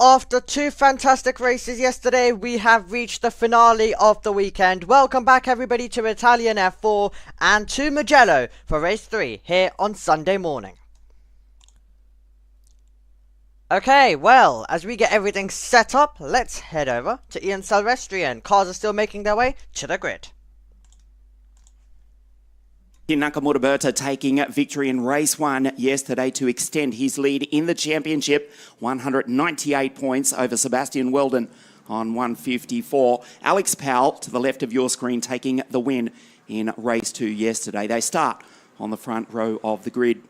After two fantastic races yesterday, we have reached the finale of the weekend. Welcome back everybody to Italian F4 and to Mugello for race 3 here on Sunday morning. Okay, well, as we get everything set up, let's head over to Ian Silvestrian. Cars are still making their way to the grid. Nakamura Berta taking victory in race 1 yesterday to extend his lead in the championship, 198 points over Sebastian Weldon on 154. Alex Powell to the left of your screen taking the win in race 2 yesterday. They start on the front row of the grid.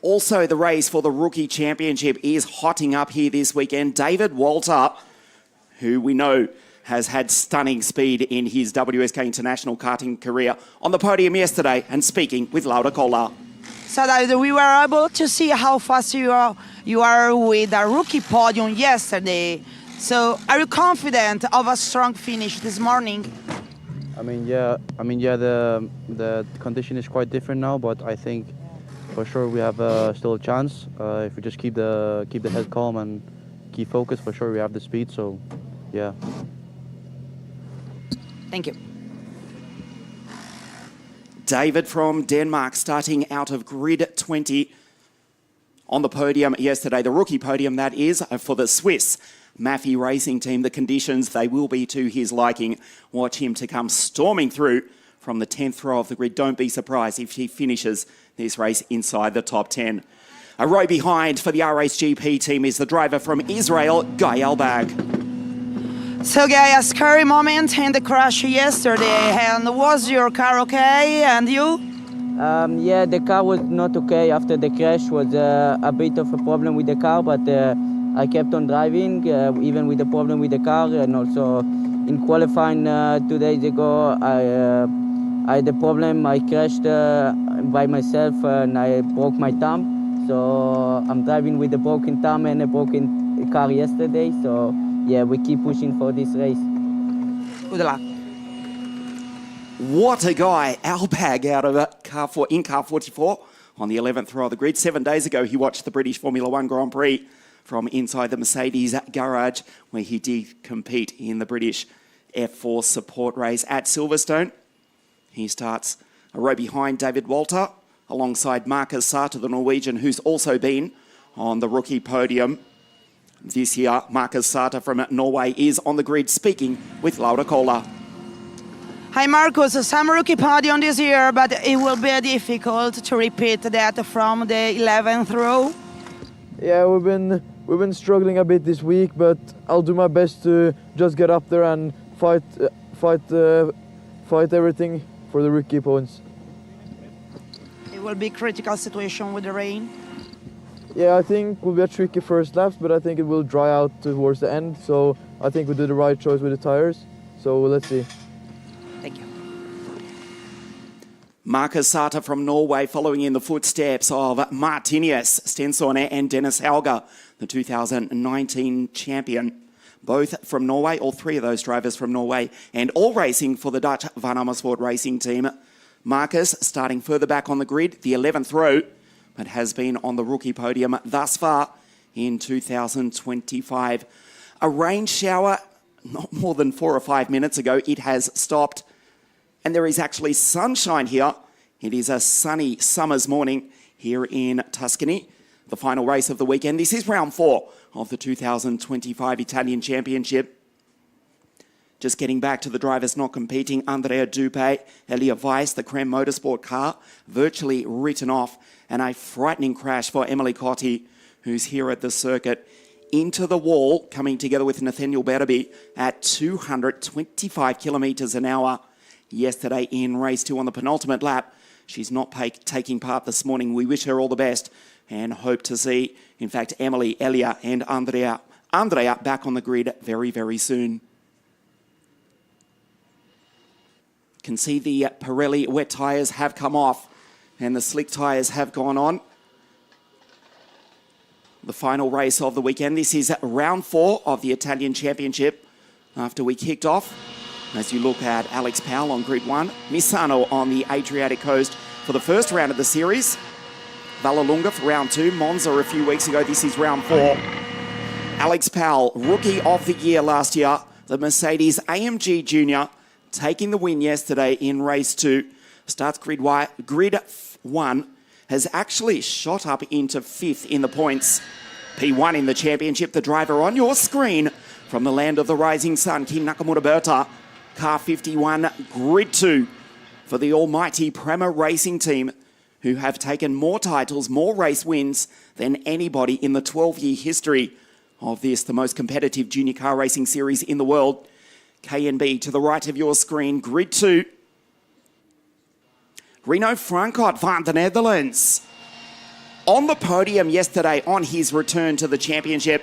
Also, the race for the Rookie Championship is hotting up here this weekend. David Walter, who we know has had stunning speed in his WSK International karting career, on the podium yesterday and speaking with Laura Colla. So that we were able to see how fast you are with a rookie podium yesterday. So are you confident of a strong finish this morning? Yeah, the condition is quite different now, but I think for sure we have still a chance. If we just keep the head calm and keep focused, for sure we have the speed. So, yeah. Thank you. David from Denmark starting out of grid 20 on the podium yesterday. The rookie podium, that is, for the Swiss Maffei Racing team. The conditions, they will be to his liking. Watch him to come storming through from the 10th row of the grid. Don't be surprised if he finishes this race inside the top 10. A row behind for the RHGP team is the driver from Israel, Guy Elbag. So Guy, a scary moment in the crash yesterday, and was your car okay, and you? Yeah, the car was not okay after the crash. Was a bit of a problem with the car, but I kept on driving, even with the problem with the car. And also in qualifying 2 days ago, I had a problem. I crashed by myself and I broke my thumb. So I'm driving with a broken thumb and a broken car yesterday. So yeah, we keep pushing for this race. Good luck. What a guy, Albag out of car 44 on the 11th row of the grid. 7 days ago, he watched the British Formula 1 Grand Prix from inside the Mercedes garage, where he did compete in the British F4 support race at Silverstone. He starts a row behind David Walter, alongside Marcus Sartor, the Norwegian, who's also been on the rookie podium this year. Marcus Sartor from Norway is on the grid speaking with Laura Colla. Hi Marcus, some rookie podium this year, but it will be difficult to repeat that from the 11th row. Yeah, we've been struggling a bit this week, but I'll do my best to just get up there and fight everything for the rookie points. It will be a critical situation with the rain. Yeah, I think it will be a tricky first laps, but I think it will dry out towards the end. So I think we did the right choice with the tires. So let's see. Thank you. Marcus Sartor from Norway, following in the footsteps of Martinius Stensson and Dennis Hauger, the 2019 champion. Both from Norway, all three of those drivers from Norway, and all racing for the Dutch Van Amersfoort racing team. Marcus starting further back on the grid, the 11th row, but has been on the rookie podium thus far in 2025. A rain shower not more than 4 or 5 minutes ago. It has stopped, and there is actually sunshine here. It is a sunny summer's morning here in Tuscany, the final race of the weekend. This is round 4 of the 2025 Italian Championship. Just getting back to the drivers not competing, Andrea Dupé, Elia Weiss, the Creme Motorsport car, virtually written off, and a frightening crash for Emily Cotti, who's here at the circuit, into the wall, coming together with Nathaniel Berby at 225 kilometres an hour yesterday in race 2 on the penultimate lap. She's not taking part this morning. We wish her all the best and hope to see, in fact, Emily, Elia and Andrea back on the grid very, very soon. Can see the Pirelli wet tyres have come off and the slick tyres have gone on. The final race of the weekend. This is round 4 of the Italian Championship after we kicked off. As you look at Alex Powell on grid 1, Misano on the Adriatic coast for the first round of the series. Vallelunga for round 2, Monza a few weeks ago. This is round 4. Alex Powell, Rookie of the Year last year. The Mercedes AMG Junior taking the win yesterday in race 2. Starts grid 1. Has actually shot up into 5th in the points. P1 in the championship. The driver on your screen from the land of the rising sun, Kim Nakamura-Berta. Car 51, grid 2 for the almighty Prema Racing team, who have taken more titles, more race wins than anybody in the 12-year history of this, the most competitive junior car racing series in the world. KNB to the right of your screen, grid 2. Reno Frankot van the Netherlands on the podium yesterday on his return to the championship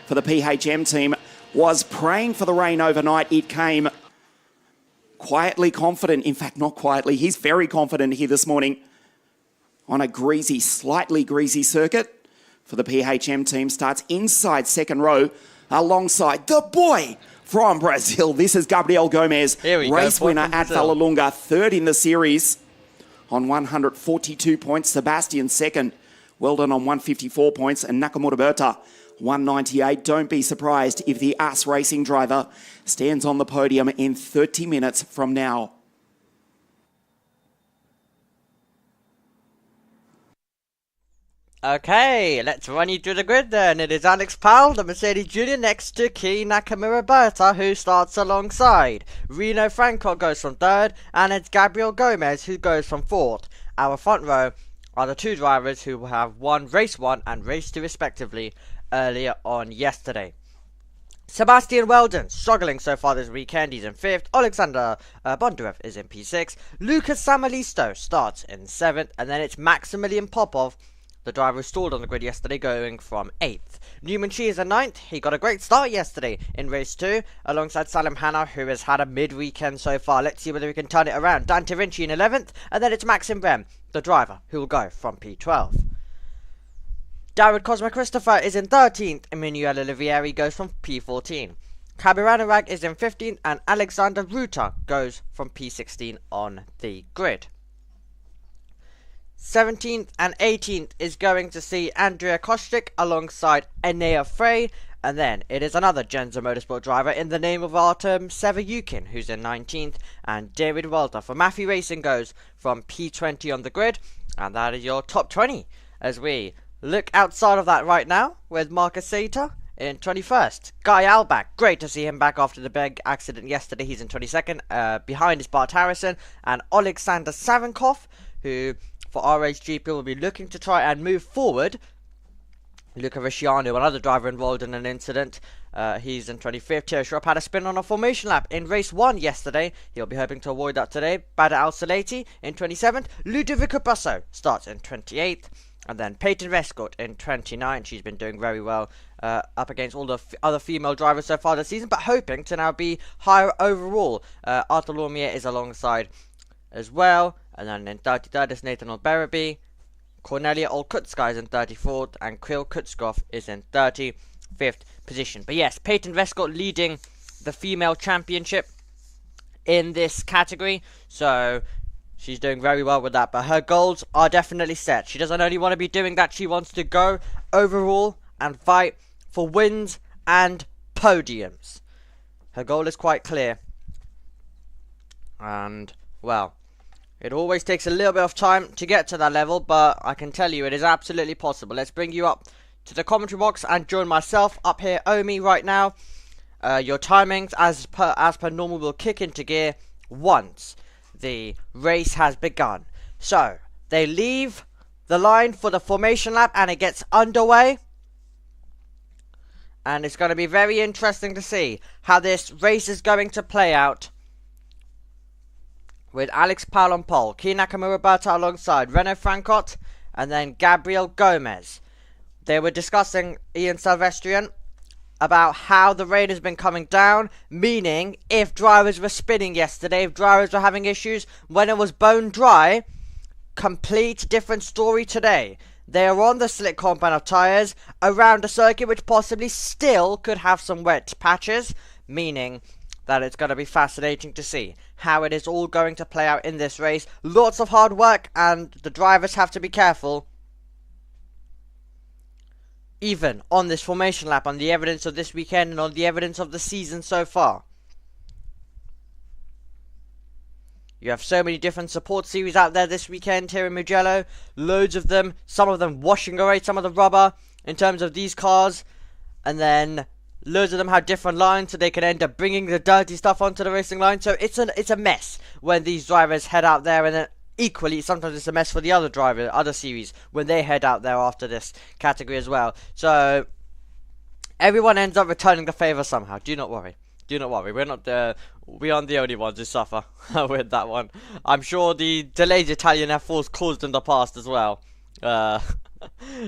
for the PHM team. Was praying for the rain overnight. It came. Quietly confident, in fact not quietly, he's very confident here this morning on a greasy, slightly greasy circuit for the PHM team. Starts inside second row alongside the boy from Brazil. This is Gabriel Gomez, race winner at Vallelunga, 3rd in the series on 142 points. Sebastian 2nd, Weldon on 154 points, and Nakamura-Berta 198. Don't be surprised if the AS racing driver stands on the podium in 30 minutes from now. Okay, let's run you through the grid then. It is Alex Powell, the Mercedes Junior, next to Key Nakamura-Berta, who starts alongside. Reno Frankot goes from 3rd, and it's Gabriel Gomez who goes from 4th. Our front row are the 2 drivers who have won race 1 and race 2 respectively earlier on yesterday. Sebastian Weldon, struggling so far this weekend, he's in 5th. Alexander Bondarev is in P6. Lucas Samalisto starts in 7th. And then it's Maximilian Popov, the driver who stalled on the grid yesterday, going from 8th. Newman Chi is in 9th. He got a great start yesterday in race 2, alongside Salim Hanna, who has had a mid-weekend so far. Let's see whether we can turn it around. Dante Vinci in 11th. And then it's Maxim Brem, the driver, who will go from P12. David Cosmo Christopher is in 13th, Emmanuel Olivieri goes from P14. Kabiranarag is in 15th, and Alexander Ruta goes from P16 on the grid. 17th and 18th is going to see Andrea Kostic alongside Enea Frey, and then it is another Genza Motorsport driver in the name of Artem Sevayukin, who's in 19th, and David Walter for Maffey Racing goes from P20 on the grid, and that is your top 20 as we look outside of that right now with Marcus Sater in 21st. Guy Albach, great to see him back after the big accident yesterday. He's in 22nd. Behind is Bart Harrison and Alexander Savinkov, who for RHGP will be looking to try and move forward. Luca Risciano, another driver involved in an incident. He's in 25th. Thierry Schrupp had a spin on a formation lap in race 1 yesterday. He'll be hoping to avoid that today. Bada Al Salati in 27th. Ludovico Basso starts in 28th. And then Peyton Vescourt in 29. She's been doing very well up against all the other female drivers so far this season, but hoping to now be higher overall. Arthur Lormier is alongside as well. And then in 33rd is Nathan Olberaby. Cornelia Olkutska is in 34th. And Krill Kutskov is in 35th position. But yes, Peyton Vescourt leading the female championship in this category. So she's doing very well with that, but her goals are definitely set. She doesn't only want to be doing that, she wants to go overall and fight for wins and podiums. Her goal is quite clear. And, well, it always takes a little bit of time to get to that level, but I can tell you it is absolutely possible. Let's bring you up to the commentary box and join myself up here, Omi, right now. Your timings, as per normal, will kick into gear once the race has begun. So they leave the line for the formation lap and it gets underway, and it's going to be very interesting to see how this race is going to play out, with Alex Powell on pole, Key Nakamura-Berta alongside Renaud Francot, and then Gabriel Gomez. They were discussing, Ian Silvestrian, about how the rain has been coming down, meaning if drivers were spinning yesterday, if drivers were having issues when it was bone dry, complete different story today. They are on the slick compound of tyres around a circuit which possibly still could have some wet patches, meaning that it's going to be fascinating to see how it is all going to play out in this race. Lots of hard work, and the drivers have to be careful even on this formation lap, on the evidence of this weekend and on the evidence of the season so far. You have so many different support series out there this weekend here in Mugello. Loads of them. Some of them washing away some of the rubber in terms of these cars. And then loads of them have different lines, so they can end up bringing the dirty stuff onto the racing line. So it's a mess when these drivers head out there. And then equally, sometimes it's a mess for the other driver, other series, when they head out there after this category as well. So everyone ends up returning the favour somehow. Do not worry. Do not worry. We aren't the only ones who suffer with that one. I'm sure the delayed Italian F4s caused in the past as well.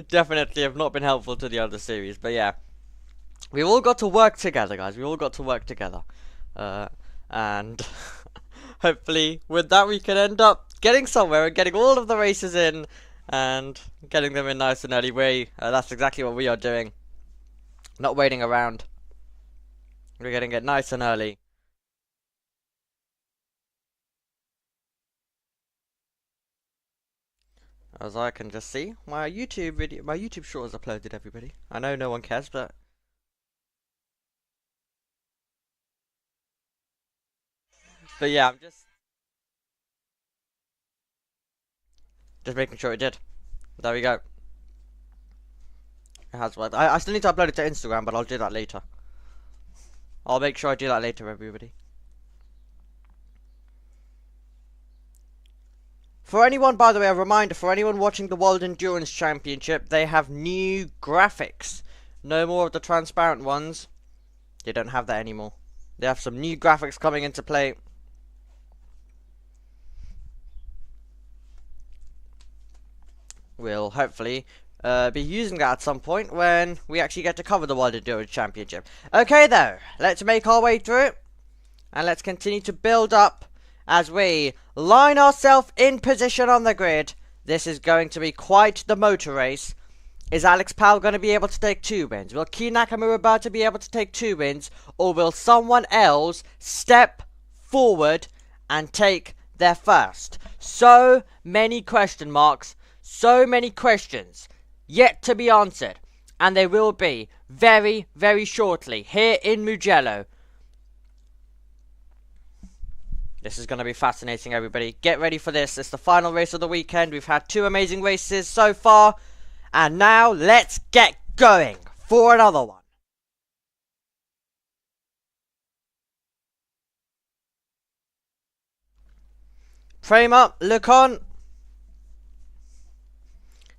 Definitely have not been helpful to the other series. But yeah, we all got to work together, guys. We all got to work together. And hopefully with that we can end up getting somewhere and getting all of the races in and getting them in nice and early. That's exactly what we are doing. Not waiting around. We're getting it nice and early. As I can just see, my YouTube short is uploaded, everybody. I know no one cares, but yeah, I'm just making sure it did. There we go. It has worked. I still need to upload it to Instagram, but I'll do that later. I'll make sure I do that later, everybody. For anyone, by the way, a reminder, for anyone watching the World Endurance Championship, they have new graphics. No more of the transparent ones. They don't have that anymore. They have some new graphics coming into play. We'll hopefully be using that at some point when we actually get to cover the World Endurance Championship. Okay, though, let's make our way through it. And let's continue to build up as we line ourselves in position on the grid. This is going to be quite the motor race. Is Alex Powell going to be able to take 2 wins? Will Key Nakamura be able to take 2 wins? Or will someone else step forward and take their first? So many question marks. So many questions yet to be answered. And they will be very, very shortly here in Mugello. This is going to be fascinating, everybody. Get ready for this. It's the final race of the weekend. We've had 2 amazing races so far. And now, let's get going for another one. Frame up, look on.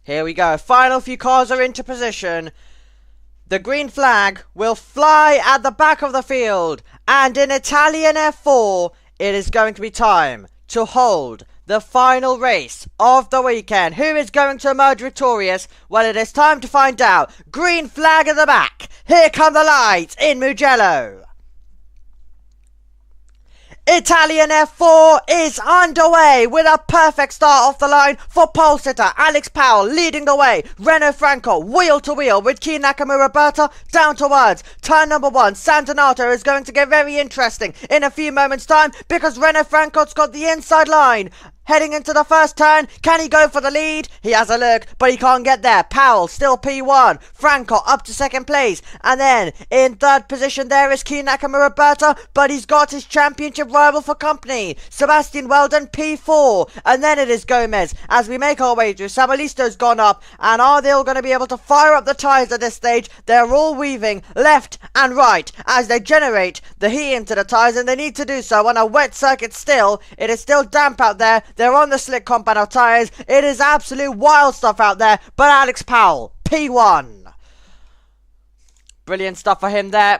Here we go. Final few cars are into position. The green flag will fly at the back of the field. And in Italian F4... it is going to be time to hold the final race of the weekend. Who is going to emerge victorious? Well, it is time to find out. Green flag at the back. Here come the lights in Mugello. Italian F4 is underway with a perfect start off the line for pole sitter Alex Powell leading the way. Renault Franco wheel to wheel with Key Nakamura down towards turn number 1. San Donato is going to get very interesting in a few moments time because Renault Franco's got the inside line. Heading into the first turn, can he go for the lead? He has a look, but he can't get there. Powell still P1. Franco up to second place. And then in third position there is Key Nakamura, but he's got his championship rival for company. Sebastian Weldon P4. And then it is Gomez. As we make our way through, Samalisto's gone up. And are they all going to be able to fire up the tyres at this stage? They're all weaving left and right as they generate the heat into the tyres, and they need to do so on a wet circuit still. It is still damp out there. They're on the slick compound of tyres. It is absolute wild stuff out there. But Alex Powell, P1. Brilliant stuff for him there.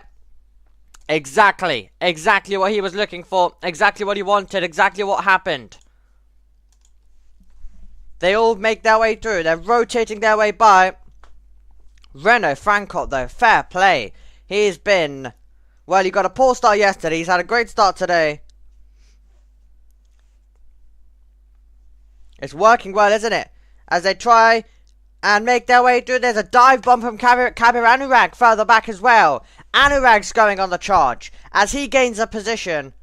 Exactly what he was looking for. Exactly what he wanted. Exactly what happened. They all make their way through. They're rotating their way by. Renault Franco, though, fair play. He's been... well, he got a poor start yesterday. He's had a great start today. It's working well, isn't it? As they try and make their way through. There's a dive bomb from Kabir Anurag further back as well. Anurag's going on the charge as he gains a position.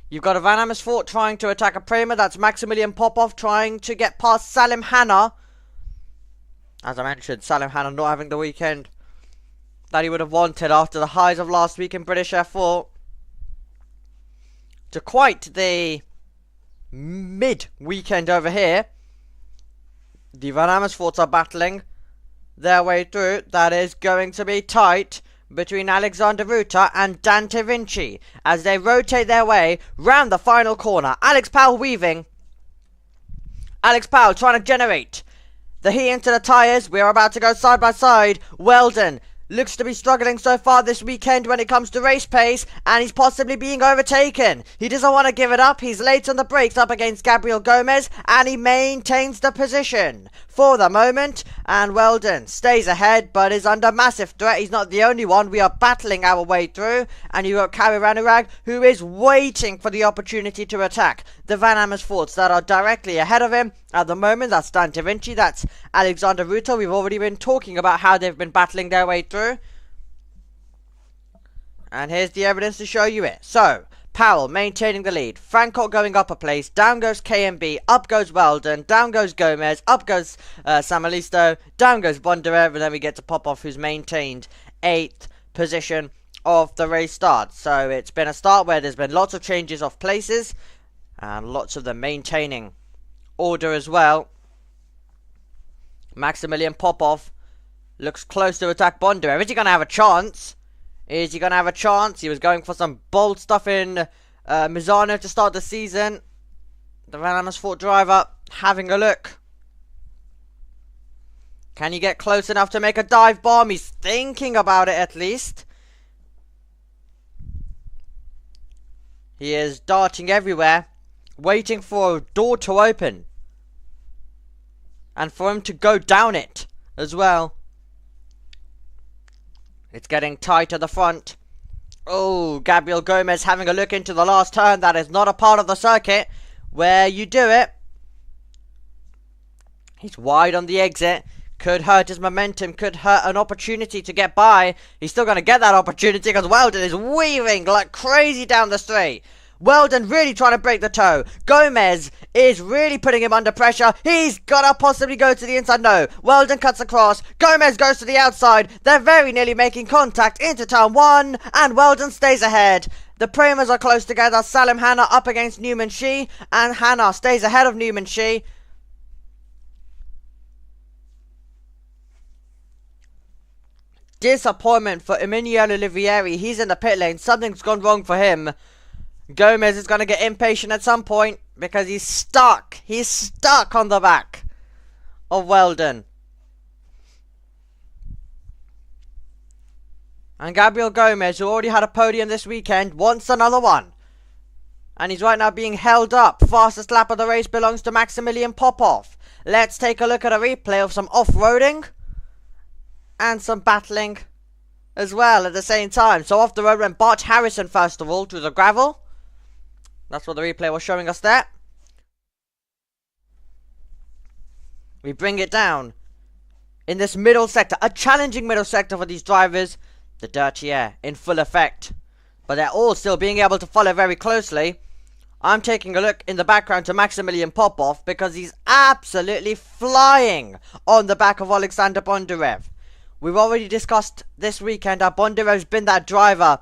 You've got a Van Amersfoort trying to attack a Prema. That's Maximilian Popov trying to get past Salim Hanna. As I mentioned, Salim Hanna not having the weekend that he would have wanted after the highs of last week in British F4. To quite the mid-weekend over here. The Van Amersfoorts are battling their way through. That is going to be tight between Alexander Ruta and Dante Vinci as they rotate their way round the final corner. Alex Powell weaving. Alex Powell trying to generate the heat into the tyres. We are about to go side by side. Weldon looks to be struggling so far this weekend when it comes to race pace, and he's possibly being overtaken. He doesn't want to give it up. He's late on the brakes up against Gabriel Gomez, and he maintains the position for the moment. And Weldon stays ahead, but is under massive threat. He's not the only one. We are battling our way through, and you've got Kari Ranurag, who is waiting for the opportunity to attack the Van Amersfoorts that are directly ahead of him at the moment. That's Dante Vinci, that's Alexander Ruta. We've already been talking about how they've been battling their way through, and here's the evidence to show you it. So Powell maintaining the lead, Francois going up a place, down goes KMB, up goes Weldon, down goes Gomez, up goes Samalisto, down goes Bondarev, and then we get to Popov, who's maintained 8th position of the race start. So it's been a start where there's been lots of changes of places, and lots of them maintaining order as well. Maximilian Popov looks close to attack Bondarev. Is he going to have a chance? Is he going to have a chance? He was going for some bold stuff in Misano to start the season. The Van Amersfoort driver having a look. Can he get close enough to make a dive bomb? He's thinking about it at least. He is darting everywhere, waiting for a door to open. And for him to go down it as well. It's getting tight at the front. Oh, Gabriel Gomez having a look into the last turn. That is not a part of the circuit where you do it. He's wide on the exit. Could hurt his momentum. Could hurt an opportunity to get by. He's still going to get that opportunity because Weldon is weaving like crazy down the straight. Weldon really trying to break the toe. Gomez is really putting him under pressure. He's got to possibly go to the inside. No. Weldon cuts across. Gomez goes to the outside. They're very nearly making contact into turn 1. And Weldon stays ahead. The Premers are close together. Salim Hanna up against Newman Shee. And Hanna stays ahead of Newman Shee. Disappointment for Emmanuel Olivieri. He's in the pit lane. Something's gone wrong for him. Gomez is going to get impatient at some point because he's stuck. He's stuck on the back of Weldon. And Gabriel Gomez, who already had a podium this weekend, wants another one. And he's right now being held up. Fastest lap of the race belongs to Maximilian Popov. Let's take a look at a replay of some off-roading and some battling as well at the same time. So off the road went Bart Harrison first of all to the gravel. That's what the replay was showing us there. We bring it down in this middle sector. A challenging middle sector for these drivers. The dirty air in full effect. But they're all still being able to follow very closely. I'm taking a look in the background to Maximilian Popov because he's absolutely flying on the back of Alexander Bondarev. We've already discussed this weekend how Bondarev's been that driver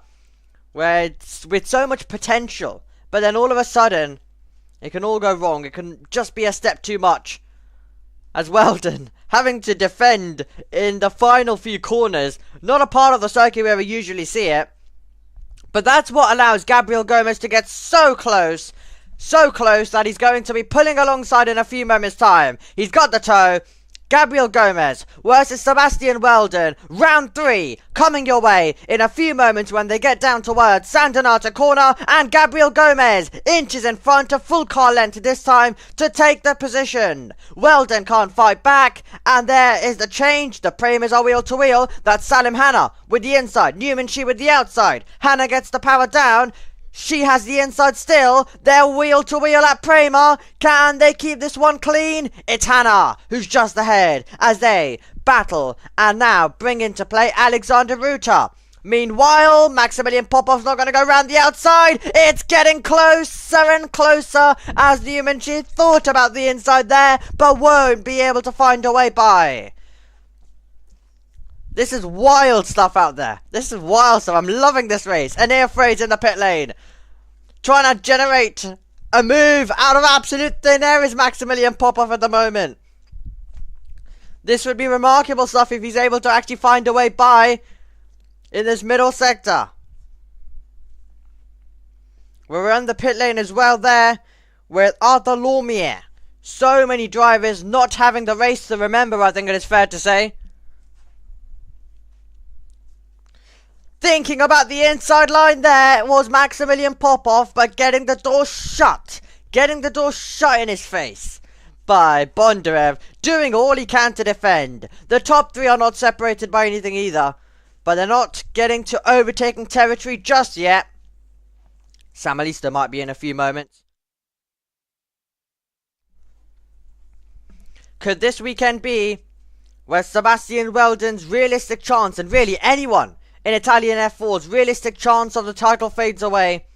where it's with so much potential. But then all of a sudden, it can all go wrong. It can just be a step too much. As Weldon, having to defend in the final few corners. Not a part of the circuit where we usually see it. But that's what allows Gabriel Gomez to get so close that he's going to be pulling alongside in a few moments' time. He's got the toe. Gabriel Gomez versus Sebastian Weldon. Round 3 coming your way in a few moments when they get down towards San Donato corner. And Gabriel Gomez inches in front of full car length this time to take the position. Weldon can't fight back. And there is the change. The Premers are wheel to wheel. That's Salim Hanna with the inside. Newman Shee with the outside. Hanna gets the power down. She has the inside still. They're wheel to wheel at Prema. Can they keep this one clean? It's Hanna who's just ahead as they battle and now bring into play Alexander Ruta. Meanwhile, Maximilian Popov's not going to go around the outside. It's getting closer and closer as Newman Shee thought about the inside there but won't be able to find a way by. This is wild stuff out there. This is wild stuff. I'm loving this race. Enea Frey's in the pit lane. Trying to generate a move out of absolute thin air is Maximilian Popov at the moment. This would be remarkable stuff if he's able to actually find a way by in this middle sector. We're on the pit lane as well there with Arthur Lormier. So many drivers not having the race to remember, I think it is fair to say. Thinking about the inside line there was Maximilian Popov, but getting the door shut. Getting the door shut in his face by Bondarev, doing all he can to defend. The top three are not separated by anything either, but they're not getting to overtaking territory just yet. Samuelista might be in a few moments. Could this weekend be where Sebastian Weldon's realistic chance, and really anyone in Italian F4's realistic chance of the title, fades away?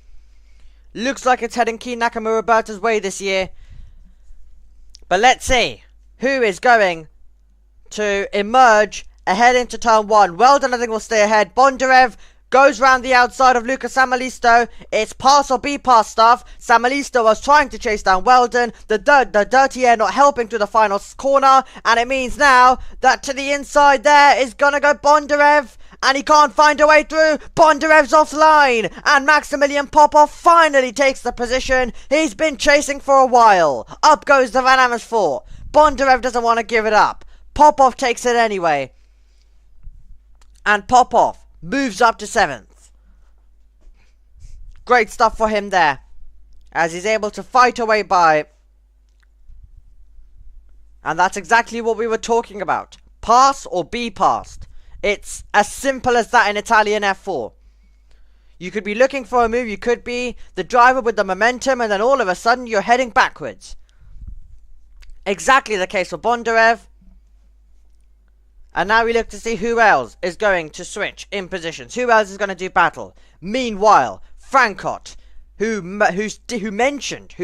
Looks like it's heading Kei Nakamura-Berta's way this year. But let's see who is going to emerge ahead into turn 1. Weldon, I think, will stay ahead. Bondarev goes round the outside of Luca Samalisto. It's pass or be pass stuff. Samalisto was trying to chase down Weldon. The dirty air not helping to the final corner. And it means now that to the inside there is going to go Bondarev. And he can't find a way through. Bondarev's offline. And Maximilian Popov finally takes the position he's been chasing for a while. Up goes the Van Amersfoort. Bondarev doesn't want to give it up. Popov takes it anyway. And Popov moves up to 7th. Great stuff for him there, as he's able to fight away by. And that's exactly what we were talking about. Pass or be passed. It's as simple as that in Italian F4. You could be looking for a move, you could be the driver with the momentum, and then all of a sudden you're heading backwards. Exactly the case for Bondarev. And now we look to see who else is going to switch in positions. Who else is going to do battle? Meanwhile, Francot, who mentioned,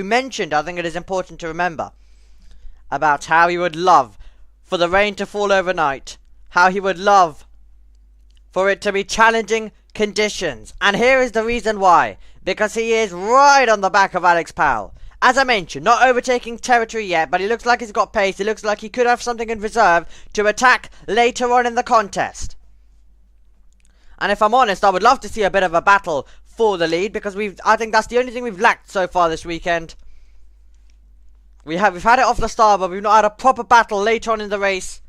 I think it is important to remember, about how he would love for the rain to fall overnight. How he would love for it to be challenging conditions. And here is the reason why. Because he is right on the back of Alex Powell. As I mentioned, not overtaking territory yet, but he looks like he's got pace. He looks like he could have something in reserve to attack later on in the contest. And if I'm honest, I would love to see a bit of a battle for the lead, because I think that's the only thing we've lacked so far this weekend. We've had it off the start, but we've not had a proper battle later on in the race,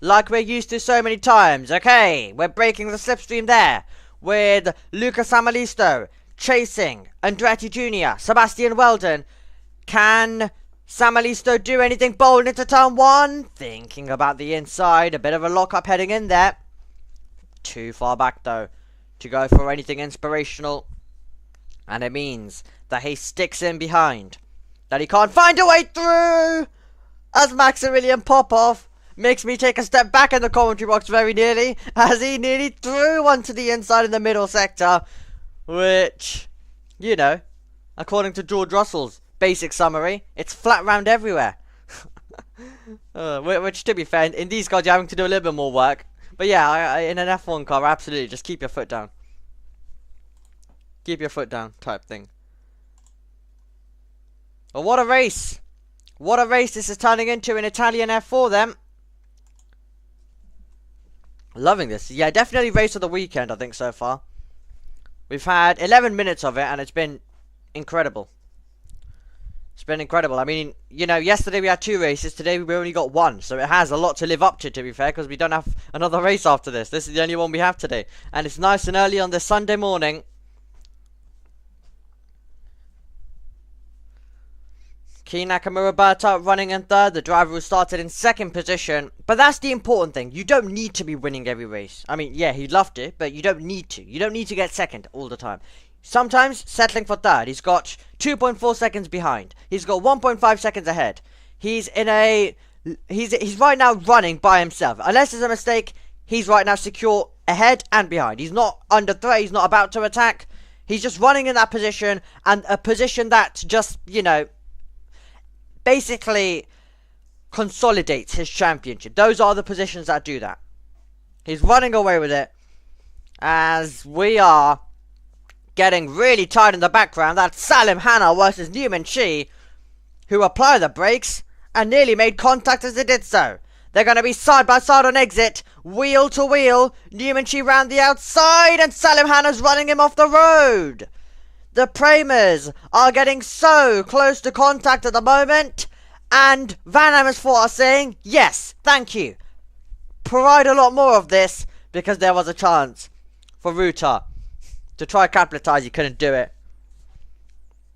like we're used to so many times. Okay, we're breaking the slipstream there with Luca Samalisto chasing Andretti Jr., Sebastian Weldon. Can Samalisto do anything bold into turn 1? Thinking about the inside. A bit of a lock-up heading in there. Too far back, though, to go for anything inspirational. And it means that he sticks in behind. That he can't find a way through! As Maximilian Popov makes me take a step back in the commentary box very nearly. As he nearly threw one to the inside in the middle sector. Which, you know, according to George Russell's basic summary, it's flat round everywhere. Which, to be fair, in these cars you're having to do a little bit more work. But yeah, in an F1 car, absolutely, just keep your foot down. Keep your foot down type thing. But what a race. What a race this is turning into in Italian F4 then. Loving this. Yeah, definitely race of the weekend, I think, so far. We've had 11 minutes of it, and it's been incredible. It's been incredible. I mean, you know, yesterday we had 2 races. Today we only got 1. So it has a lot to live up to be fair, because we don't have another race after this. This is the only one we have today. And it's nice and early on this Sunday morning. Kei Nakamura-Berta running in 3rd. The driver who started in 2nd position. But that's the important thing. You don't need to be winning every race. I mean, yeah, he loved it, but you don't need to. You don't need to get 2nd all the time. Sometimes settling for 3rd. He's got 2.4 seconds behind. He's got 1.5 seconds ahead. He's in a... He's right now running by himself. Unless there's a mistake, he's right now secure ahead and behind. He's not under threat. He's not about to attack. He's just running in that position. And a position that just, you know, basically consolidates his championship. Those are the positions that do that. He's running away with it. As we are getting really tight in the background. That's Salim Hanna versus Newman Shi, who apply the brakes and nearly made contact as they did so. They're going to be side by side on exit, wheel to wheel. Newman Shi round the outside and Salim Hanna's running him off the road. The Premers are getting so close to contact at the moment, and Van Amersfoort are saying, yes, thank you. Provide a lot more of this, because there was a chance for Ruta to try capitalise. He couldn't do it.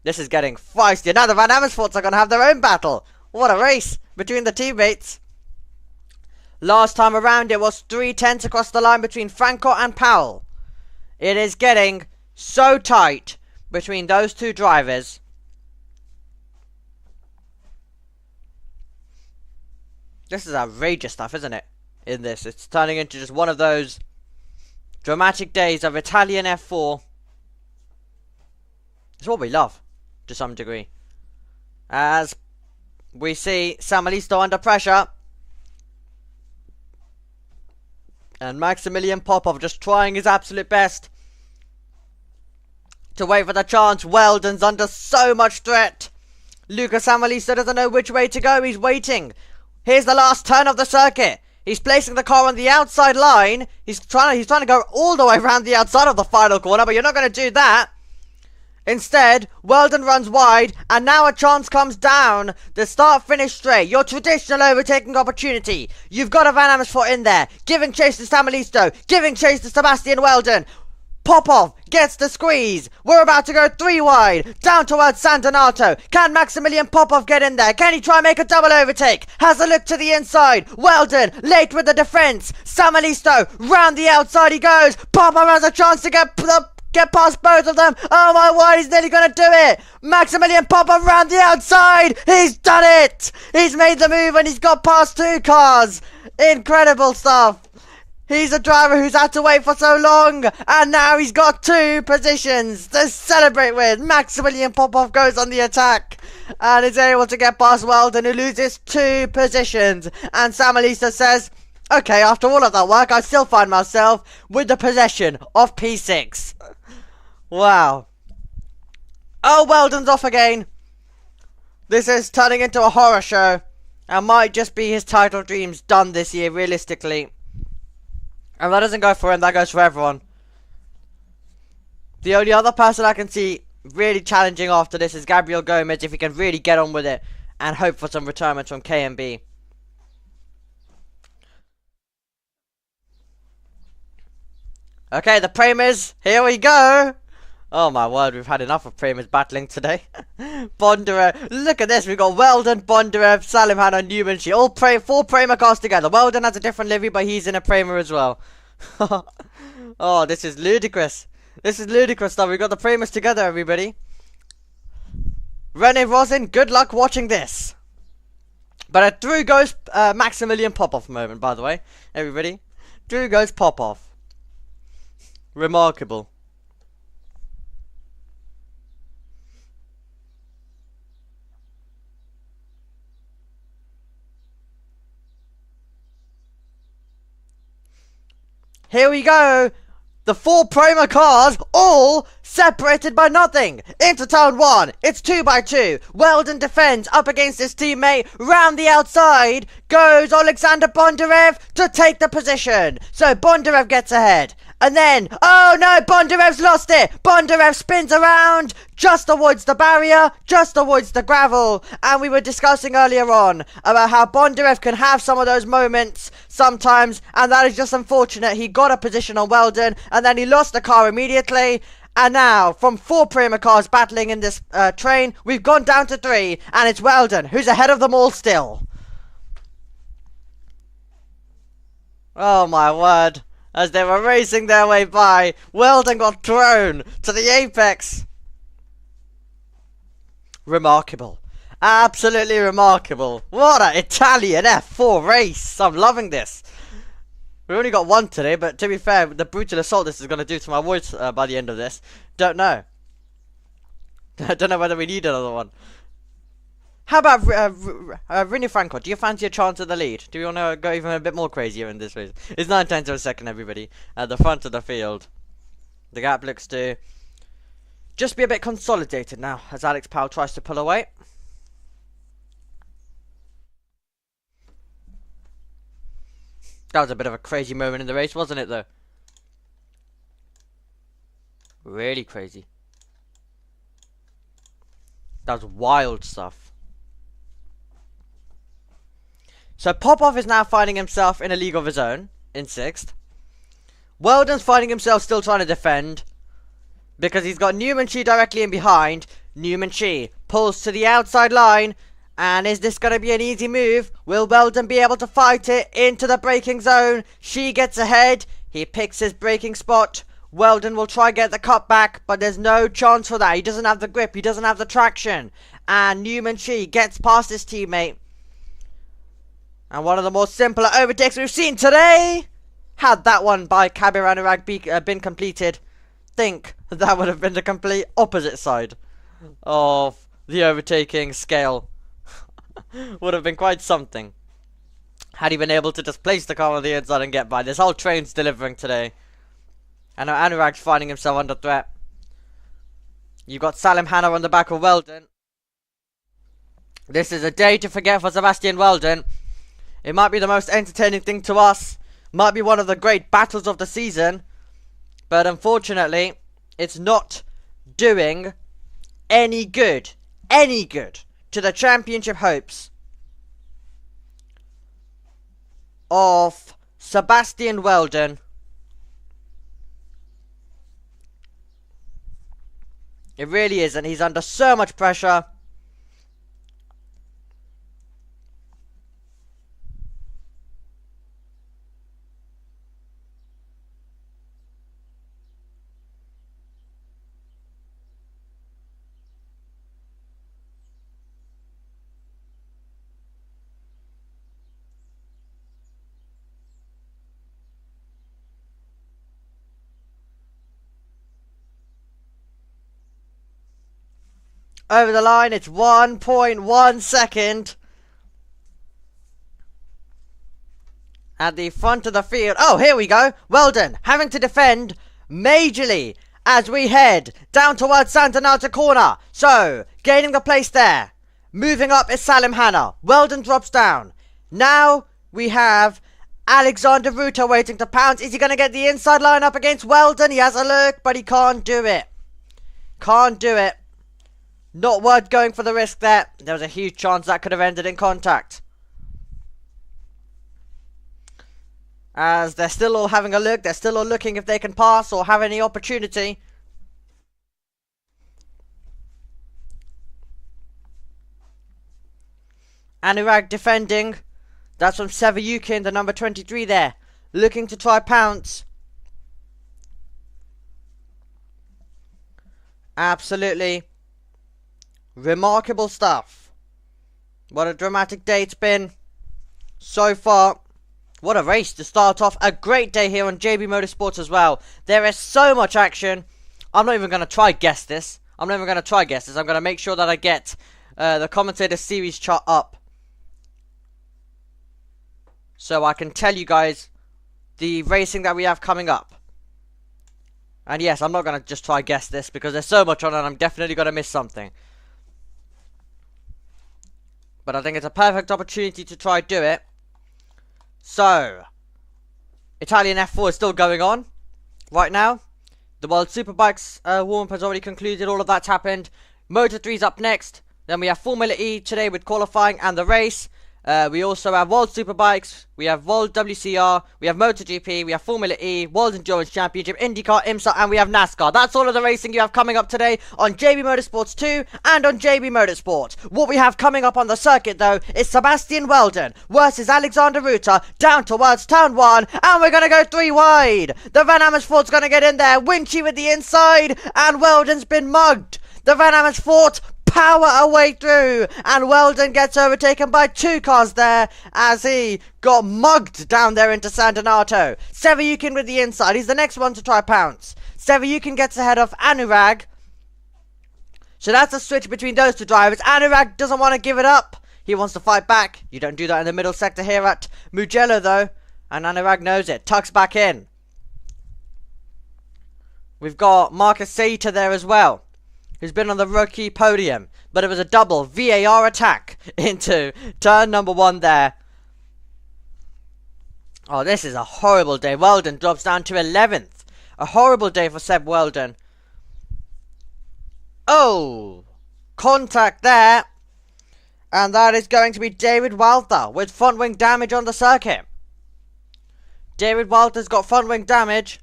This is getting feisty. Now the Van Amersfoorts are going to have their own battle. What a race between the teammates. Last time around it was 3/10 across the line between Franco and Powell. It is getting so tight between those two drivers. This is outrageous stuff, isn't it? In this, it's turning into just one of those dramatic days of Italian F4. It's what we love, to some degree. As we see Samalisto under pressure. And Maximilian Popov just trying his absolute best to wait for the chance. Weldon's under so much threat. Luca Samalisto doesn't know which way to go. He's waiting. Here's the last turn of the circuit. He's placing the car on the outside line. He's trying to go all the way around the outside of the final corner, but you're not going to do that. Instead, Weldon runs wide, and now a chance comes down. The start-finish straight, your traditional overtaking opportunity. You've got a Van Amersfoort in there, giving chase to Samalisto, giving chase to Sebastian Weldon. Popov gets the squeeze. We're about to go 3 wide, down towards San Donato. Can Maximilian Popov get in there? Can he try and make a double overtake? Has a look to the inside. Weldon late with the defense. Samalisto round the outside he goes. Popov has a chance to get past both of them. Oh my word, he's nearly going to do it. Maximilian Popov round the outside. He's done it. He's made the move and he's got past 2 cars. Incredible stuff. He's a driver who's had to wait for so long, and now he's got 2 positions to celebrate with. Maximilian Popov goes on the attack and is able to get past Weldon, who loses 2 positions. And Samalisto says, okay, after all of that work, I still find myself with the possession of P6. Wow. Oh, Weldon's off again. This is turning into a horror show and might just be his title dreams done this year, realistically. And that doesn't go for him, that goes for everyone. The only other person I can see really challenging after this is Gabriel Gomez, if he can really get on with it and hope for some retirement from KMB. Okay, the Premers, here we go. Oh my word, we've had enough of Premers battling today. Bondarev, look at this, we've got Weldon, Bondarev, Salim Hanna, Newman Shi, all 4 Premer cars together. Weldon has a different livery, but he's in a Premer as well. Oh, this is ludicrous. This is ludicrous stuff. We've got the Premers together, everybody. Rene Rosin, good luck watching this. But through goes Maximilian Popov moment, by the way, everybody. Through goes Popov. Remarkable. Here we go. The 4 Prema cars, all separated by nothing. Into turn 1, it's 2x2. Weldon defends up against his teammate. Round the outside goes Alexander Bondarev to take the position. So Bondarev gets ahead. And then, oh no, Bondarev's lost it. Bondarev spins around, just avoids the barrier, just avoids the gravel. And we were discussing earlier on about how Bondarev can have some of those moments sometimes, and that is just unfortunate. He got a position on Weldon, and then he lost the car immediately. And now, from 4 Prema cars battling in this train, we've gone down to 3, and it's Weldon who's ahead of them all still. Oh my word. As they were racing their way by, Weldon got thrown to the apex. Remarkable. Absolutely remarkable. What an Italian F4 race. I'm loving this. We've only got 1 today, but to be fair, the brutal assault this is going to do to my voice by the end of this, don't know. I don't know whether we need another one. How about Rini Franco? Do you fancy a chance at the lead? Do you want to go even a bit more crazier in this race? It's 9 tenths of a second, everybody, at the front of the field. The gap looks to just be a bit consolidated now as Alex Powell tries to pull away. That was a bit of a crazy moment in the race, wasn't it, though? Really crazy. That was wild stuff. So Popov is now finding himself in a league of his own, in 6th. Weldon's finding himself still trying to defend, because he's got Newman Chi directly in behind. Newman Chi pulls to the outside line, and is this going to be an easy move? Will Weldon be able to fight it into the braking zone? She gets ahead, he picks his braking spot. Weldon will try get the cut back, but there's no chance for that. He doesn't have the grip, he doesn't have the traction, and Newman Chi gets past his teammate. And one of the more simpler overtakes we've seen today. Had that one by Kabir Anurag been completed, think that would have been the complete opposite side of the overtaking scale. Would have been quite something. Had he been able to just place the car on the inside and get by. This whole train's delivering today. And now Anurag's finding himself under threat. You've got Salim Hanna on the back of Weldon. This is a day to forget for Sebastian Weldon. It might be the most entertaining thing to us. Might be one of the great battles of the season. But unfortunately, it's not doing any good to the championship hopes of Sebastian Weldon. It really isn't. He's under so much pressure. Over the line, it's 1.1 second. At the front of the field. Oh, here we go. Weldon having to defend majorly as we head down towards Santa Nata corner. So, gaining the place there. Moving up is Salim Hanna. Weldon drops down. Now we have Alexander Ruta waiting to pounce. Is he going to get the inside line up against Weldon? He has a look, but he can't do it. Can't do it. Not worth going for the risk there. There was a huge chance that could have ended in contact. As they're still all having a look. They're still all looking if they can pass or have any opportunity. Anurag defending. That's from Sevayukin, the number 23 there. Looking to try pounce. Absolutely remarkable stuff. What a dramatic day it's been so far. What a race to start off. A great day here on JB Motorsports as well. There is so much action. I'm not even going to try guess this. I'm going to make sure that I get the commentator series chart up, so I can tell you guys the racing that we have coming up. And yes, I'm not going to just try guess this, because there's so much on and I'm definitely going to miss something. But I think it's a perfect opportunity to try do it. So, Italian F4 is still going on right now. The World Superbikes warm-up has already concluded. All of that's happened. Moto 3's up next. Then we have Formula E today with qualifying and the race. We also have World Superbikes, we have World WCR, we have MotoGP, we have Formula E, World Endurance Championship, IndyCar, IMSA, and we have NASCAR. That's all of the racing you have coming up today on JB Motorsports 2 and on JB Motorsports. What we have coming up on the circuit, though, is Sebastian Weldon versus Alexander Ruta down towards turn 1, and we're going to go 3 wide. The Van Amersfoort's going to get in there, Winchy with the inside, and Weldon's been mugged. The Van Amersfoort power away through, and Weldon gets overtaken by 2 cars there as he got mugged down there into San Donato. Sevayukin with the inside. He's the next one to try pounce. Sevayukin gets ahead of Anurag. So that's a switch between those two drivers. Anurag doesn't want to give it up. He wants to fight back. You don't do that in the middle sector here at Mugello, though. And Anurag knows it. Tucks back in. We've got Marcus Sater there as well, who's been on the rookie podium. But it was a double VAR attack into turn number 1 there. Oh, this is a horrible day. Weldon drops down to 11th. A horrible day for Seb Weldon. Oh, contact there. And that is going to be David Walter with front wing damage on the circuit. David Walter's got front wing damage.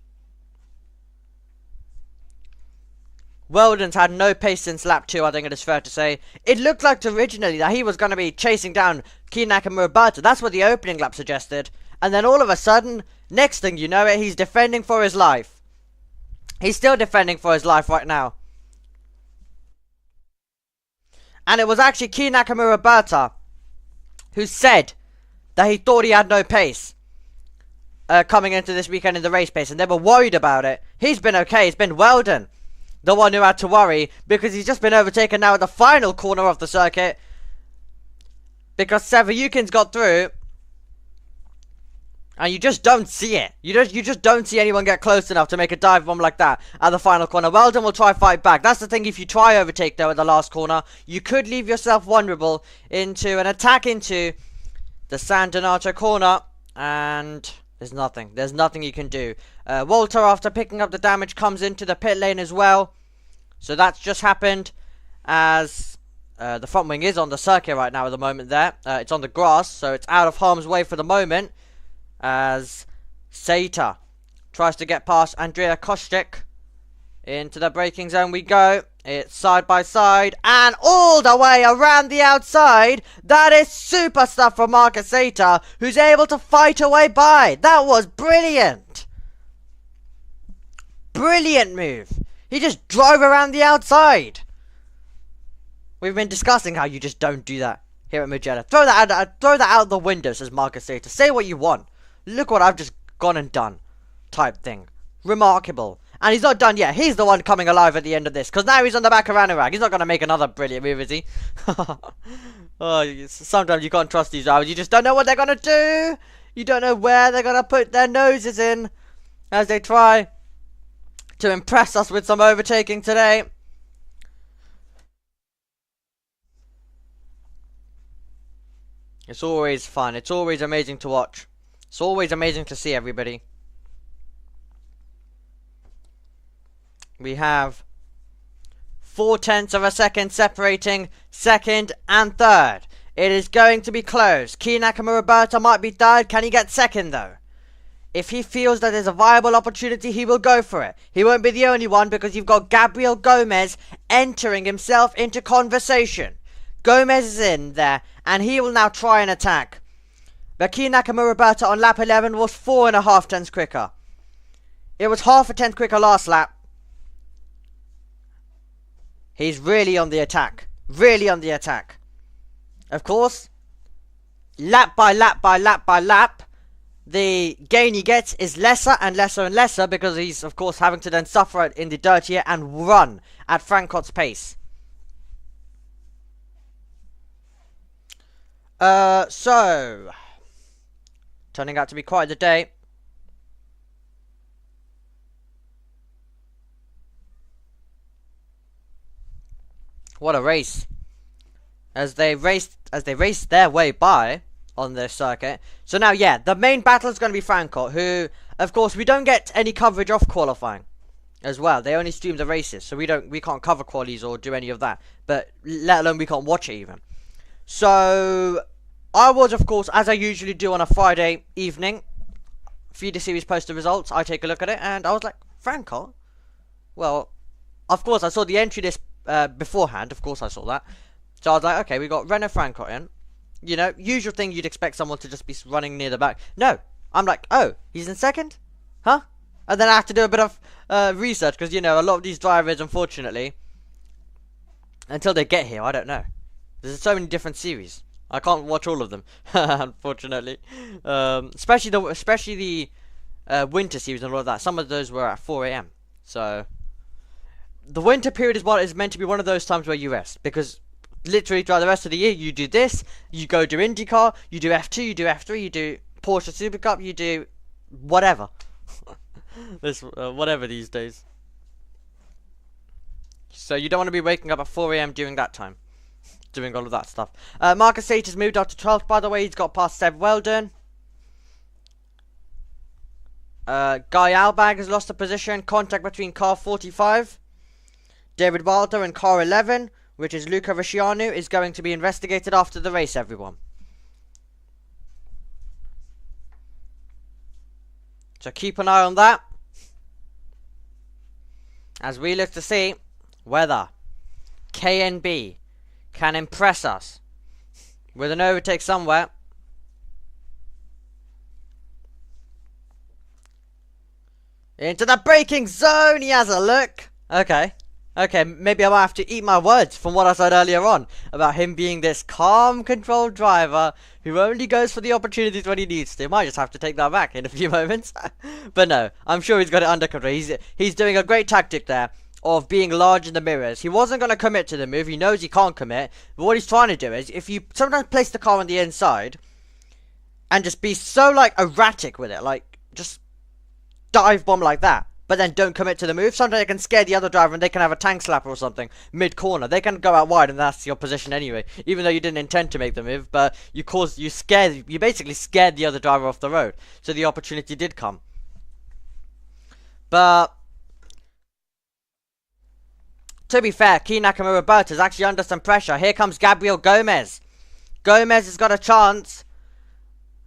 Weldon's had no pace since lap 2, I think it is fair to say. It looked like originally that he was going to be chasing down Key Nakamura. That's what the opening lap suggested. And then all of a sudden, next thing you know it, he's defending for his life. He's still defending for his life right now. And it was actually Key Nakamura who said that he thought he had no pace coming into this weekend in the race pace, and they were worried about it. He's been okay. It's been Weldon, the one who had to worry, because he's just been overtaken now at the final corner of the circuit, because Severyukin's got through, and you just don't see it. You just don't see anyone get close enough to make a dive bomb like that at the final corner. Weldon will try fight back. That's the thing. If you try overtake though at the last corner, you could leave yourself vulnerable into an attack into the San Donato corner, and there's nothing. There's nothing you can do. Walter, after picking up the damage, comes into the pit lane as well. So that's just happened, as the front wing is on the circuit right now at the moment there. It's on the grass, so it's out of harm's way for the moment, as Sater tries to get past Andrea Kostic. Into the braking zone we go. It's side by side and all the way around the outside. That is super stuff from Marcus Sater, who's able to fight away by. That was brilliant. Brilliant move. He just drove around the outside. We've been discussing how you just don't do that here at Mugello. Throw that out the window, says Marcus Sater. Say what you want. Look what I've just gone and done. Type thing. Remarkable. And he's not done yet. He's the one coming alive at the end of this, because now he's on the back of Anurag. He's not going to make another brilliant move, is he? Oh, sometimes you can't trust these drivers. You just don't know what they're going to do. You don't know where they're going to put their noses in as they try to impress us with some overtaking today. It's always fun. It's always amazing to watch. It's always amazing to see everybody. We have 0.4 of a second separating second and third. It is going to be close. Key Nakamura might be third. Can he get second though? If he feels that there's a viable opportunity, he will go for it. He won't be the only one, because you've got Gabriel Gomez entering himself into conversation. Gomez is in there, and he will now try and attack. But Key Nakamura on lap 11 was 4.5 tenths quicker. It was half a tenth quicker last lap. He's really on the attack. Really on the attack. Of course, lap by lap by lap by lap, the gain he gets is lesser and lesser and lesser, because he's, of course, having to then suffer in the dirt here and run at Frankot's pace. So, turning out to be quite the day. What a race. As they raced their way by on this circuit. So now, yeah, the main battle is going to be Frankot, who, of course, we don't get any coverage of qualifying as well. They only stream the races, so we can't cover qualies or do any of that. But let alone we can't watch it even. So I was, of course, as I usually do on a Friday evening, Feeder Series post the results. I take a look at it, and I was like, Frankot? Well, of course, I saw the entry list beforehand. Of course, I saw that. So I was like, okay, we got Renault Frankot in. You know, usual thing, you'd expect someone to just be running near the back. No, I'm like, oh, he's in second? Huh? And then I have to do a bit of research, because, you know, a lot of these drivers, unfortunately, until they get here, I don't know. There's so many different series. I can't watch all of them, unfortunately. Especially the winter series and all of that. Some of those were at 4 AM. So, the winter period is meant to be one of those times where you rest, because literally throughout the rest of the year you do this, you go do IndyCar, you do F2, you do F3, you do Porsche Super Cup, you do whatever. This whatever these days. So you don't want to be waking up at 4 AM during that time, doing all of that stuff. Marcus Sage has moved up to 12th, by the way. He's got past Seb Weldon. Guy Albag has lost a position. Contact between car 45, David Walter, and car 11, which is Luca Risciano, is going to be investigated after the race, everyone. So keep an eye on that, as we look to see whether KNB can impress us with an overtake somewhere. Into the braking zone, he has a look. Okay, maybe I might have to eat my words from what I said earlier on about him being this calm, controlled driver who only goes for the opportunities when he needs to. Might just have to take that back in a few moments. But no, I'm sure he's got it under control. He's doing a great tactic there of being large in the mirrors. He wasn't going to commit to the move. He knows he can't commit. But what he's trying to do is, if you sometimes place the car on the inside and just be so, like, erratic with it, like, just dive bomb like that, but then don't commit to the move, sometimes it can scare the other driver and they can have a tank slapper or something mid-corner. They can go out wide and that's your position anyway, even though you didn't intend to make the move, but you basically scared the other driver off the road. So the opportunity did come. But to be fair, Key Nakamura Burt is actually under some pressure. Here comes Gabriel Gomez. Gomez has got a chance,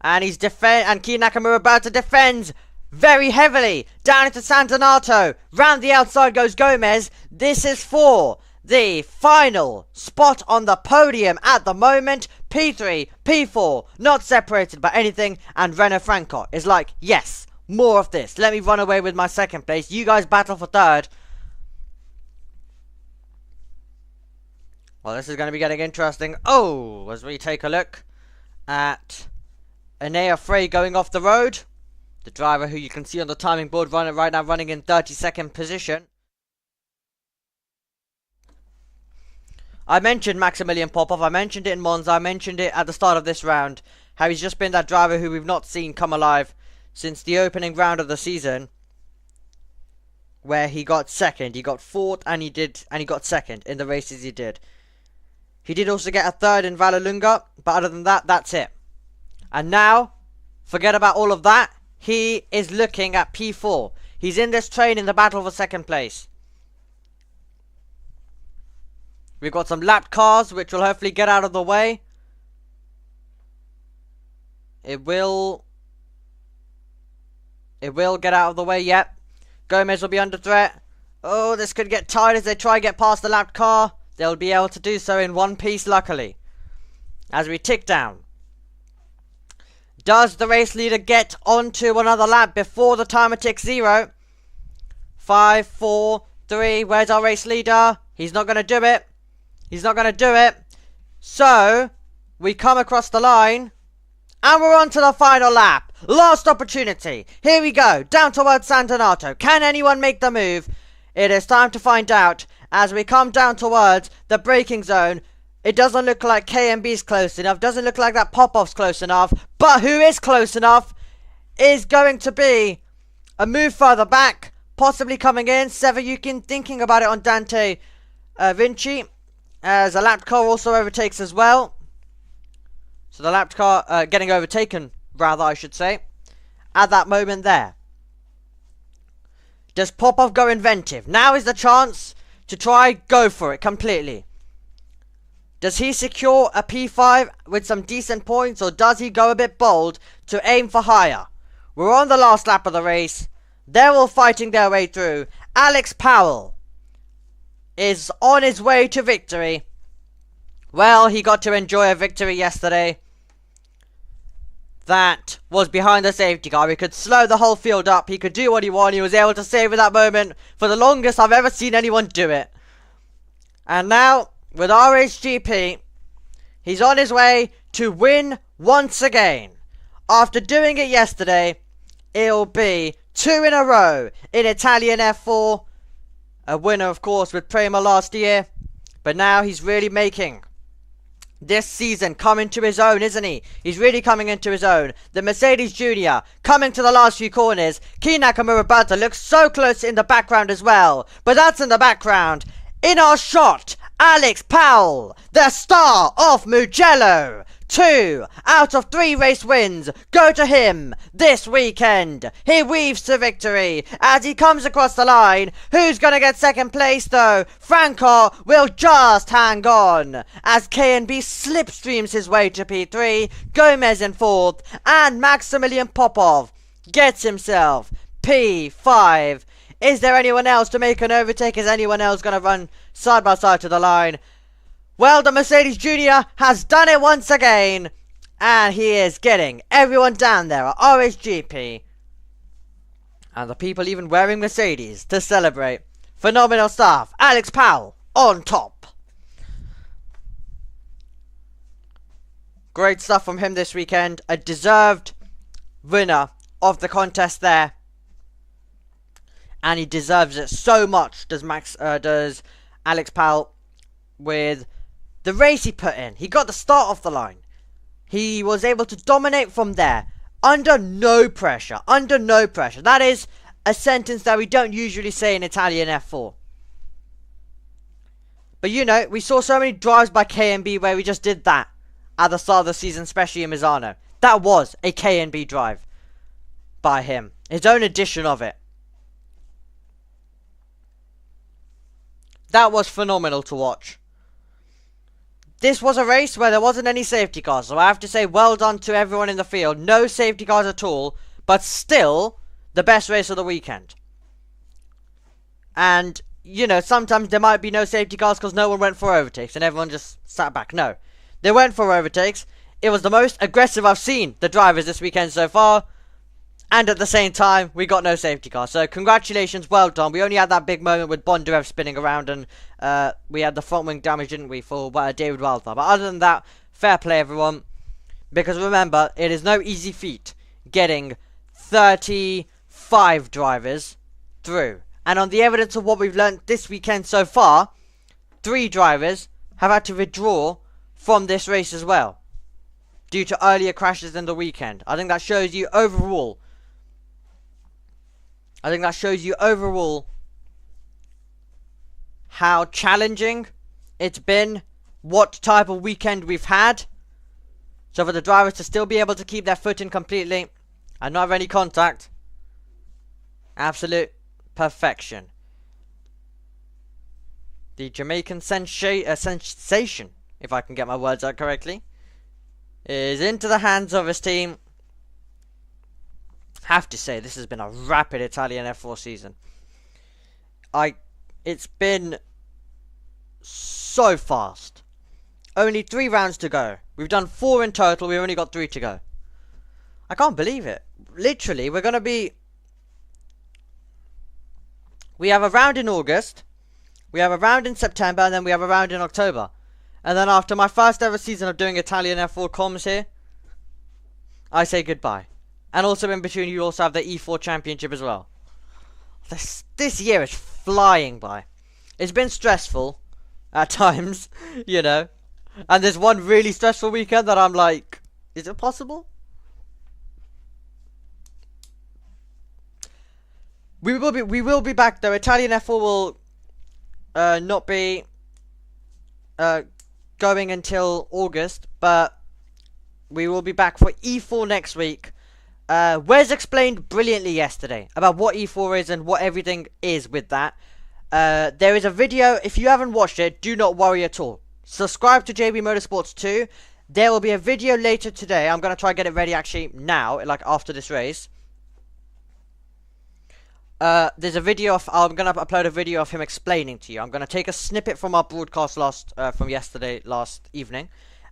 and Key Nakamura Burt defends very heavily down into San Donato. Round the outside goes Gomez. This is for the final spot on the podium at the moment. P3, P4, not separated by anything, and Renault Francois is like, yes, more of this. Let me run away with my second place. You guys battle for third. Well, this is going to be getting interesting. Oh, as we take a look at Enea Frey going off the road. The driver who you can see on the timing board right now running in 32nd position. I mentioned Maximilian Popov. I mentioned it in Monza. I mentioned it at the start of this round. How he's just been that driver who we've not seen come alive since the opening round of the season, where he got second. He got fourth and he got second in the races he did. He did also get a third in Vallelunga, but other than that, that's it. And now, forget about all of that. He is looking at P4. He's in this train in the battle for second place. We've got some lapped cars, which will hopefully get out of the way. It will get out of the way, yep. Gomez will be under threat. Oh, this could get tight as they try and get past the lapped car. They'll be able to do so in one piece, luckily. As we tick down. Does the race leader get onto another lap before the timer ticks 0? 5, 4, 3. Where's our race leader? He's not going to do it. He's not going to do it. So, we come across the line. And we're on to the final lap. Last opportunity. Here we go. Down towards San Donato. Can anyone make the move? It is time to find out. As we come down towards the braking zone. It doesn't look like KMB's close enough. Doesn't look like that Popov's close enough. But who is close enough is going to be a move further back. Possibly coming in. Sevayukin thinking about it on Dante Vinci. As a lapped car also overtakes as well. So the lapped car getting overtaken, rather, I should say. At that moment there. Does Popov go inventive? Now is the chance to try go for it completely. Does he secure a P5 with some decent points, or does he go a bit bold to aim for higher? We're on the last lap of the race. They're all fighting their way through. Alex Powell is on his way to victory. Well, he got to enjoy a victory yesterday. That was behind the safety car. He could slow the whole field up. He could do what he wanted. He was able to savor that moment for the longest I've ever seen anyone do it. And now, with RHGP, he's on his way to win once again. After doing it yesterday, it'll be 2 in a row in Italian F4. A winner, of course, with Prema last year. But now he's really making this season come into his own, isn't he? He's really coming into his own. The Mercedes Junior coming to the last few corners. Key Nakamura Banta looks so close in the background as well. But that's in the background. In our shot, Alex Powell, the star of Mugello. 2 out of 3 race wins go to him this weekend. He weaves to victory as he comes across the line. Who's going to get second place though? Franco will just hang on as K&B slipstreams his way to P3. Gomez in 4th and Maximilian Popov gets himself P5. Is there anyone else to make an overtake? Is anyone else going to run side by side to the line? Well, the Mercedes Junior has done it once again. And he is getting everyone down there at RSGP. And the people even wearing Mercedes to celebrate. Phenomenal stuff. Alex Powell on top. Great stuff from him this weekend. A deserved winner of the contest there. And he deserves it so much, does Alex Powell, with the race he put in. He got the start off the line. He was able to dominate from there. Under no pressure. Under no pressure. That is a sentence that we don't usually say in Italian F4. But you know, we saw so many drives by K&B where we just did that at the start of the season, especially in Misano. That was a K&B drive by him. His own edition of it. That was phenomenal to watch. This was a race where there wasn't any safety cars, so I have to say well done to everyone in the field. No safety cars at all, but still the best race of the weekend. And, you know, sometimes there might be no safety cars because no one went for overtakes and everyone just sat back. No, they went for overtakes. It was the most aggressive I've seen the drivers this weekend so far. And at the same time, we got no safety car. So, congratulations, well done. We only had that big moment with Bondarev spinning around and we had the front wing damage, didn't we, for David Wildfire. But other than that, fair play, everyone. Because remember, it is no easy feat getting 35 drivers through. And on the evidence of what we've learned this weekend so far, 3 drivers have had to withdraw from this race as well, due to earlier crashes in the weekend. I think that shows you overall. How challenging it's been, what type of weekend we've had. So for the drivers to still be able to keep their foot in completely and not have any contact, absolute perfection. The Jamaican sensation, if I can get my words out correctly, is into the hands of his team. Have to say, this has been a rapid Italian F4 season. It's been so fast. Only 3 rounds to go. We've done 4 in total. We've only got 3 to go. I can't believe it. Literally, we're going to be... We have a round in August. We have a round in September. And then we have a round in October. And then after my first ever season of doing Italian F4 comms here, I say goodbye. And also in between, you also have the E4 Championship as well. This year is flying by. It's been stressful at times, you know. And there's one really stressful weekend that I'm like, is it possible? We will be back though. Italian F4 will not be going until August, but we will be back for E4 next week. Wes explained brilliantly yesterday about what E4 is and what everything is with that. There is a video. If you haven't watched it, do not worry at all. Subscribe to JB Motorsports 2. There will be a video later today. I'm going to try and get it ready actually now, like after this race. There's a video of, I'm going to upload a video of him explaining to you. I'm going to take a snippet from our broadcast from yesterday, last evening,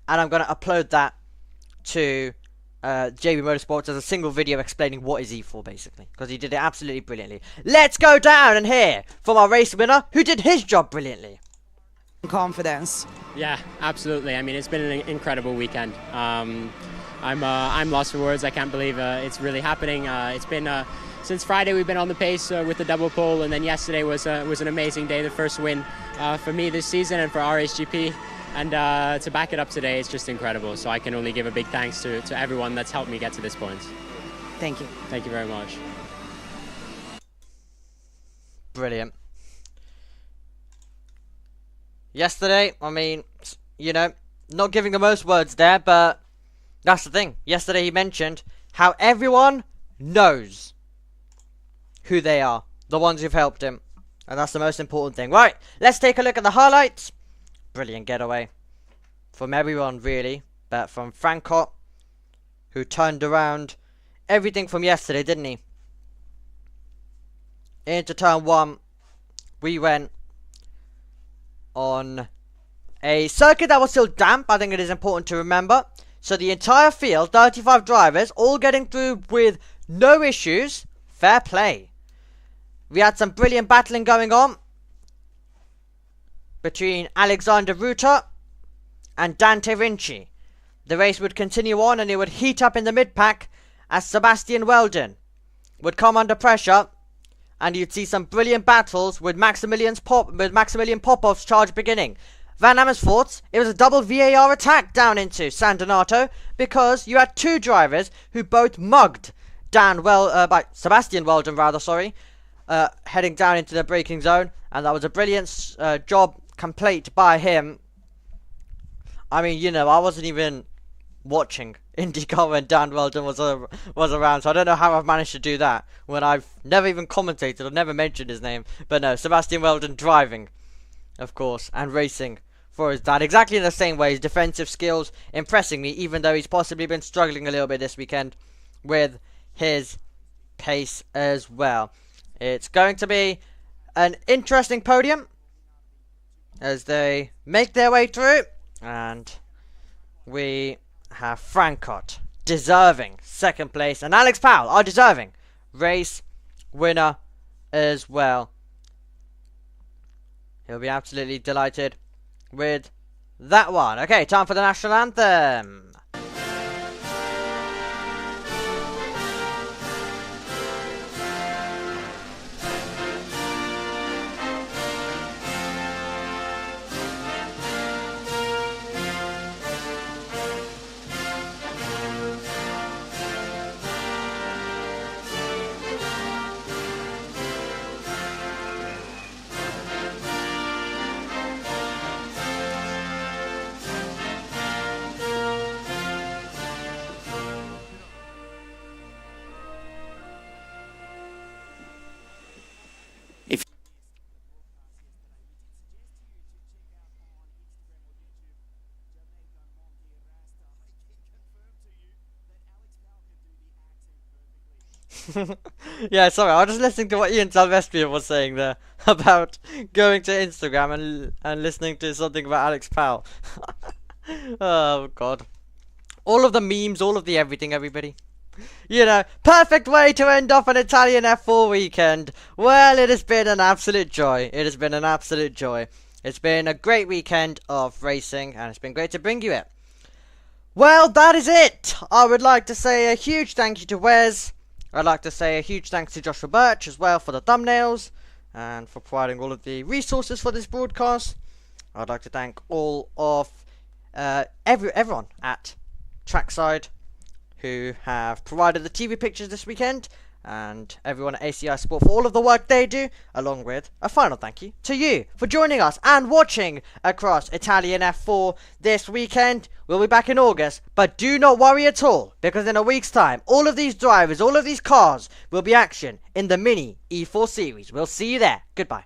and I'm going to upload that to JB Motorsports as a single video explaining what is E4 basically, because he did it absolutely brilliantly. Let's go down and hear from our race winner who did his job brilliantly. Confidence. Yeah, absolutely. I mean, it's been an incredible weekend. I'm lost for words. I can't believe it's really happening. It's been since Friday we've been on the pace with the double pole, and then yesterday was an amazing day, the first win for me this season and for RHGP. And to back it up today, it's just incredible. So I can only give a big thanks to everyone that's helped me get to this point. Thank you. Thank you very much. Brilliant. Yesterday, I mean, you know, not giving the most words there, but that's the thing. Yesterday he mentioned how everyone knows who they are, the ones who've helped him. And that's the most important thing. Right, let's take a look at the highlights. Brilliant getaway from everyone, really, but from Francot, who turned around everything from yesterday, didn't he? Into turn 1, we went on a circuit that was still damp. I think it is important to remember. So the entire field, 35 drivers, all getting through with no issues. Fair play. We had some brilliant battling going on between Alexander Ruta and Dante Vinci. The race would continue on, and it would heat up in the mid-pack as Sebastian Weldon would come under pressure, and you'd see some brilliant battles with Maximilian Popov's charge beginning. Van Amersfoort's, it was a double VAR attack down into San Donato, because you had 2 drivers who both mugged Sebastian Weldon, heading down into the braking zone, and that was a brilliant job complete by him. I mean, you know, I wasn't even watching IndyCar when Dan Weldon was around, so I don't know how I've managed to do that when I've never even commentated or never mentioned his name. But no, Sebastian Weldon driving, of course, and racing for his dad, exactly in the same way. His defensive skills impressing me, even though he's possibly been struggling a little bit this weekend with his pace as well. It's going to be an interesting podium as they make their way through, and we have Francot deserving second place, and Alex Powell, our deserving race winner as well. He'll be absolutely delighted with that one. Okay, time for the national anthem. Yeah, sorry, I was just listening to what Ian Salvestri was saying there about going to Instagram and listening to something about Alex Powell. Oh god, all of the memes, all of the everything, everybody. You know, perfect way to end off an Italian F4 weekend. Well, it has been an absolute joy. It has been an absolute joy. It's been a great weekend of racing, and it's been great to bring you it. Well, that is it. I would like to say a huge thank you to Wes. I'd like to say a huge thanks to Joshua Birch as well for the thumbnails and for providing all of the resources for this broadcast. I'd like to thank all of everyone at Trackside who have provided the TV pictures this weekend, and everyone at ACI Sport for all of the work they do, along with a final thank you to you for joining us and watching across Italian F4 this weekend. We'll be back in August, but do not worry at all, because in a week's time, all of these drivers, all of these cars will be action in the Mini E4 series. We'll see you there. Goodbye.